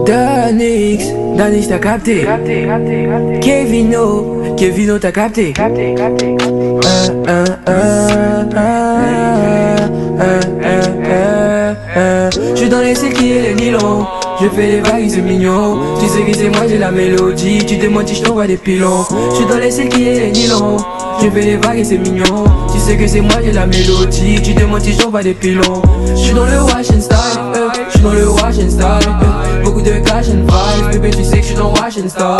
Danix, Danix t'as capté. Kevino t'as capté. J'suis dans les silky et les nylons. Je fais les vagues, c'est mignon. Tu sais que c'est moi, j'ai la mélodie. Tu te mentis, j't'envoie des pilons. J'suis dans les silky et les nylons. Je fais les vagues et c'est mignon. Tu sais que c'est moi, j'ai la mélodie. Tu te mentis, j't'envoie des pilons. J'suis dans le wash and style. J'suis dans le wash and style. Beaucoup de cash and vibes. Bébé, tu sais que j'suis dans wash and style.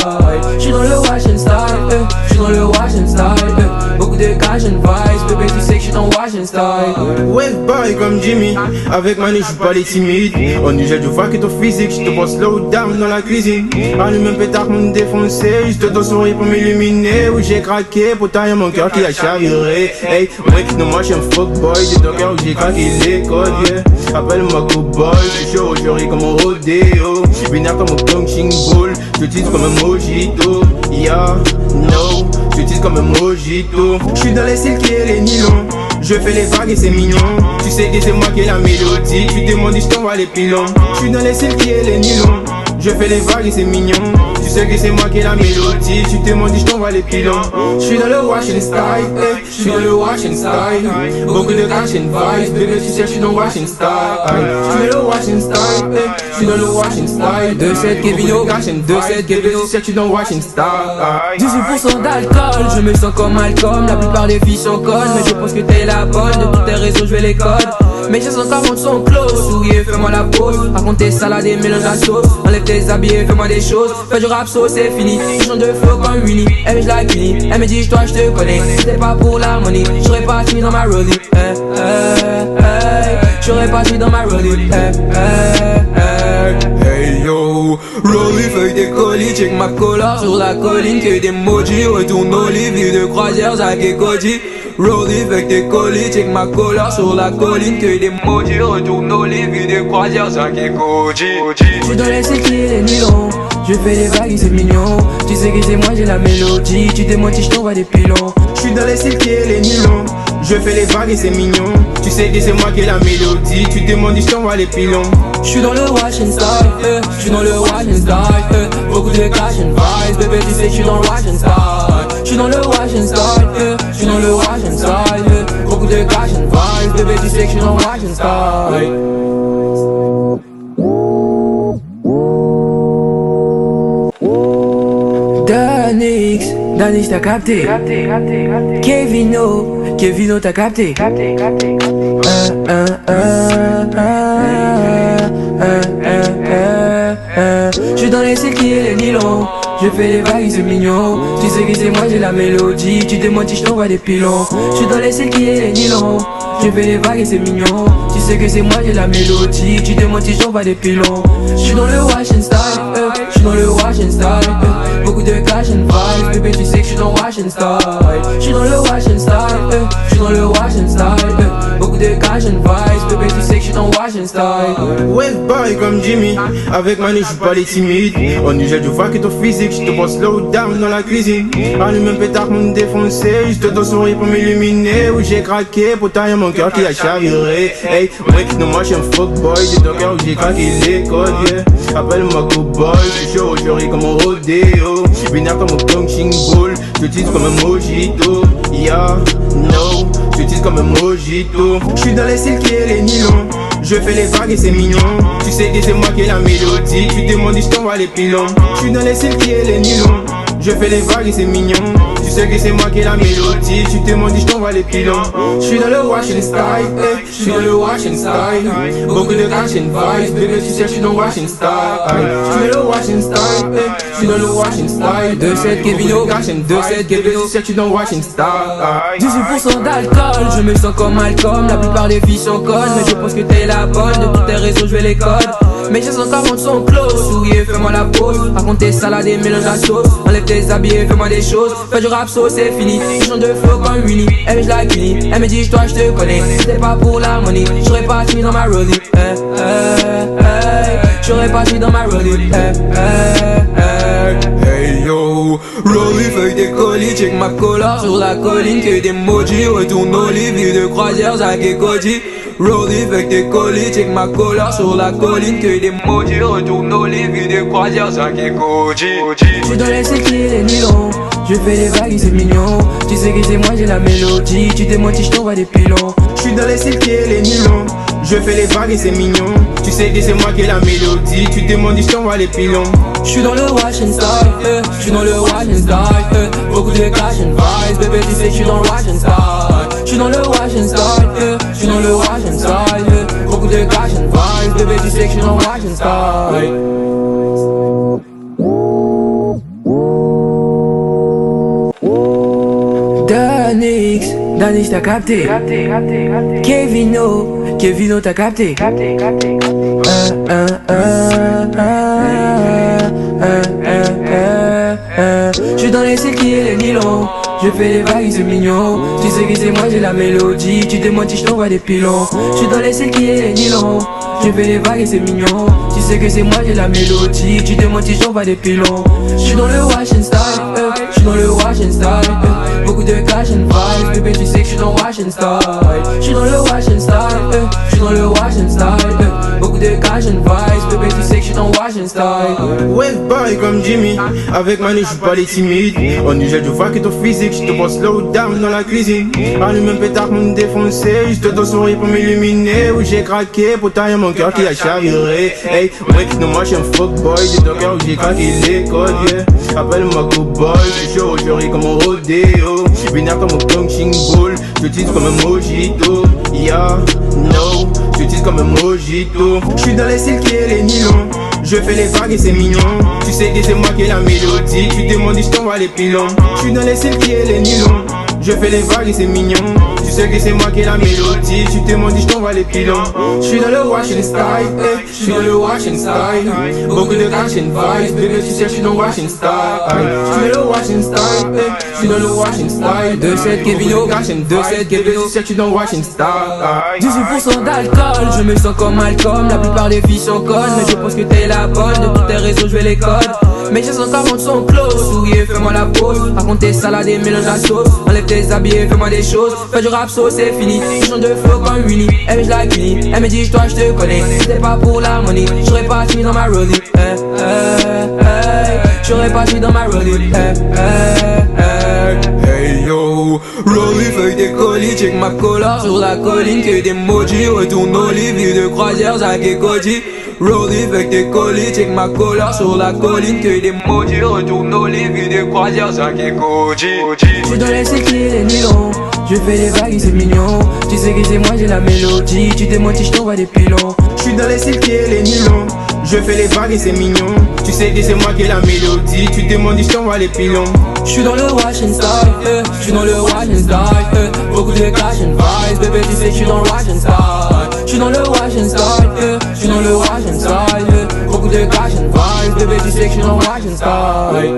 J'suis dans le wash and style. J'suis dans le wash and style. Beaucoup de cash and vibes. Bébé, tu sais que j'suis dans wash and style. Ouais, pareil comme Jimmy. Avec Manu, j'suis pas les timides. On est je vois que ton physique. J'te vois slow down dans la cuisine. Allume un pétard pour me défoncer. Juste ton sourire pour m'illuminer. Où j'ai craqué pour tailler mon cœur qui a chaviré. Hey, ouais, non, moi j'suis un fuckboy. C'est ton cœur où j'ai craqué les codes, yeah. Appelle-moi cowboy. J'suis chaud aujourd'hui comme un rodéo. Vénère comme un punching ball. J'utilise comme un mojito. Yeah, no. J'utilise comme un mojito. J'suis dans les silky et les nylons. Je fais les vagues et c'est mignon. Tu sais que c'est moi qui ai la mélodie. Tu demandes, j't'envoie les pilons. J'suis dans les silky et les nylons. Je fais les vagues et c'est mignon. Tu sais que c'est moi qui ai la mélodie. Tu te demandes, j't'envoie les pilons. J'suis dans le wash and style. J'suis dans le wash and style. Beaucoup de cash and vibes. Bébé, tu sais que j'suis dans wash and style. J'suis dans le wash and style. J'suis dans le wash and style. 2-7 Kevino, 2-7 Kevino, tu sais que j'suis dans wash and style. 18% d'alcool, je me sens comme Malcolm. La plupart des filles sont connes, mais je pense que t'es la bonne. De toutes tes réseaux, je vais les codes. Mes chansons 40 sont close. Souris, fais-moi la pause. Raconte tes salades et mélange la sauce. Enlève tes habits, fais-moi des choses. Fais du rap, sauce, c'est fini. Je chante de flow comme Winnie. Elle je la cunie. Elle me dit, toi, je te connais. C'était pas pour la money. J'aurais pas fini dans ma rollie. J'aurais pas fini dans ma rollie. Hey yo, rollie feuille des colis, check ma colère sur la colline, que des emojis, retourne au lit, vie de croisière, Zach et Cody. Rollie feuille des colis, check ma colère sur la colline, que des emojis, retourne au lit, vie de croisière, Zach et Cody. J'suis dans les silky et les nylons. Je fais les vagues et c'est mignon. Tu sais que c'est moi, j'ai la mélodie. Tu te mentis, j't'envoie des pilons. J'suis dans les silky et les nylons. Je fais les vagues et c'est mignon. Tu sais que c'est moi qui ai la mélodie. Tu demandes, j't'envoie les pilons. J'suis dans le wash and style, j'suis dans le wash and style, beaucoup de cash and vibes, bébé tu sais que j'suis dans le wash and style. J'suis dans le wash and style, j'suis dans le wash and style, beaucoup de cash and vibes, bébé tu sais que j'suis dans le wash and style. Danix t'as capté. Kevino t'as capté. J'suis dans les silky et les nylons. Je fais les vagues, c'est mignon. Tu sais que c'est moi, j'ai la mélodie. Tu te mentis, j't'envoie des pilons. J'suis dans les silky et les nylons. Je fais les vagues et c'est mignon. Tu sais que c'est moi, j'ai la mélodie. Tu te mentis, j't'envoie des pilons. J'suis dans le wash and style. J'suis dans le wash and style. Beaucoup de cash and vibes. Bébé, tu sais que j'suis dans wash and style. J'suis dans le wash and style. J'suis dans le wash and style. Beaucoup de cash and vibes. Bébé, tu sais que j'suis dans wash and style. Ouais, pareil comme Jimmy. Avec Manu, j'suis pas les timides. On est je vois que ton physique. J'te vois slow down dans la cuisine. Allume un pétard pour me défoncer. Juste ton sourire pour m'illuminer. Où j'ai craqué pour tailler mon cœur qui a chaviré. Hey, ouais, non, moi j'suis un fuckboy. C'est ton cœur où j'ai craqué les codes, yeah. Appelle-moi cowboy. J'suis chaud aujourd'hui comme un rodéo. Vénère comme un punching ball. J'utilise comme un mojito. Yeah, no. J'utilise comme un mojito. J'suis dans les silky et les nylons. Je fais les vagues et c'est mignon. Tu sais que c'est moi qui ai la mélodie. Tu demandes, j't'envoie les pilons. J'suis dans les silky et les nylons. Je fais les vagues et c'est mignon. Tu sais que c'est moi qui ai la mélodie. Tu te demandes, j't'envoie les pilons. J'suis dans le wash and style. J'suis dans le wash and style. Beaucoup de cash and vibes. Bébé, tu sais que j'suis dans wash and style. J'suis dans le wash and style. J'suis dans le wash and style. 2-7 Kevino, 2-7 Kevino, tu sais que j'suis dans wash and style. 18% d'alcool, je me sens comme Malcolm. La plupart des filles sont connes, mais je pense que t'es la bonne. De toutes tes réseaux, je vais les codes. Mes chansons 40 sont close. Souris, fais-moi la pause. Raconte tes salades et mélange la sauce. Enlève tes habits, fais-moi des choses. Fais du rap, sauce, c'est fini. Je chante de flow comme Winnie. Elle je la cunie. Elle me dit, toi, je te connais. C'était pas pour la money. J'aurais pas fini dans ma rollie. J'aurais pas fini dans ma rollie. Hey yo, rollie feuille des colis, check ma colère sur la colline, que des emojis, retourne au lit, vie de croisière, Zach et Cody. Rollie avec tes colis, check ma couleur sur la colline. Que des maudits retournent aux livres, des croisières, 5 et Koji. Je suis dans les silky et les nylons. Je fais les vagues et c'est mignon. Tu sais que c'est moi, j'ai la mélodie. Tu t'es menti, je t'envoie des pilons. Je suis dans les silky et les nylons. Je fais les vagues et c'est mignon. Tu sais que c'est moi qui ai la mélodie. Tu demandes, je t'envoie les pilons. Je suis dans le wash and style, je suis dans le wash and style, beaucoup de cash and vibes, bébé tu sais que je suis dans le wash and style. Je suis dans le wash and style, je suis dans le wash and style, beaucoup de cash and vibes, bébé tu sais que je suis dans le wash and style. Danix t'as capté, Kevino t'as capté. Je suis dans les silky et les nylons. Je fais les vagues, c'est mignon. Tu sais que c'est moi, j'ai la mélodie. Tu te menti, je t'envoie des pilons. Je suis dans les silky et les nylons. Je fais les vagues et c'est mignon. Tu sais que c'est moi, j'ai la mélodie. Tu te menti, je t'envoie des pilons. Je suis dans le wash and style, je suis dans le wash and style, beaucoup de cash and vibes, bébé tu sais que je suis dans le wash and style. Je suis dans le wash and style, je suis dans le wash and style, beaucoup de cash and vibes, bébé tu sais que je suis dans le wash and style. Wave boy comme Jimmy, avec Manu je suis pas les timides. On y jette, je vois que ton physique, je te pense slow down dans la cuisine. Allume un pétard pour me défoncer, juste ton sourire pour m'illuminer. Où j'ai craqué, pour tailler mon cœur qui a chaviré. Hey, ouais, non moi je suis un fuckboy, j'ai ton cœur où j'ai craqué les codes, yeah. Appelle-moi cowboy, je suis chaud aujourd'hui comme un rodéo. Vénère comme un punching ball, je tease comme un mojito. Yeah, no, je tease comme un mojito. Je suis dans les silky et les nylons. Je fais les vagues et c'est mignon. Tu sais que c'est moi qui ai la mélodie. Tu demandes, je t'envoie les pilons. Je suis dans les silky et les nylons. Je fais les vagues et c'est mignon. Tu sais que c'est moi qui ai la mélodie. Tu demandes, je t'envoie les pilons. Je suis dans le wash and style, je suis dans le wash and style, beaucoup de cash and vibes, bébé tu sais que je suis dans le wash and style. Je suis dans le wash and style, je suis dans le wash and style, 2-7 Kevino, 2-7 Kevino, tu sais que je suis dans le wash and style. 18% d'alcool, je me sens comme Malcolm. La plupart des filles sont connes, mais je pense que t'es la bonne. De tous tes réseaux, je vais les codes. Mes gestes encore sont close. Souriez, fais-moi la pause. Raconte tes salades et mélange la sauce. Enlève tes habits et fais-moi des choses. Fais du rap, so c'est fini. Je change de flow comme Winnie. Elle je la cunie. Elle me dit, toi je te connais. C'était pas pour la money. J'aurais pas fini dans ma rollie. J'aurais pas fini dans ma rollie. Hey yo, Rollie feuille des colis, check ma couleur sur la colline. Que des maudits retournent aux livres de croisière, 5 et Koji. Rollie avec tes colis, check ma couleur sur la colline. Que des maudits retournent aux livres de croisière, 5 et Koji. Je suis dans les silky et les nylons. Je fais les vagues et c'est mignon. Tu sais que c'est moi, j'ai la mélodie. Tu t'es menti, je t'envoie des pilons. Je suis dans les silky et les nylons. Je fais les vagues et c'est mignon. Tu sais que c'est moi qui ai la mélodie. Tu demandes, je t'envoie les pilons. Je suis dans le wash and style, je suis dans le wash and style, beaucoup de cash and vibes, bébé tu sais que je suis dans le wash and style. Je suis dans le wash and style, je suis dans le wash and style, beaucoup de cash and vibes, bébé tu sais que je suis dans le wash and style.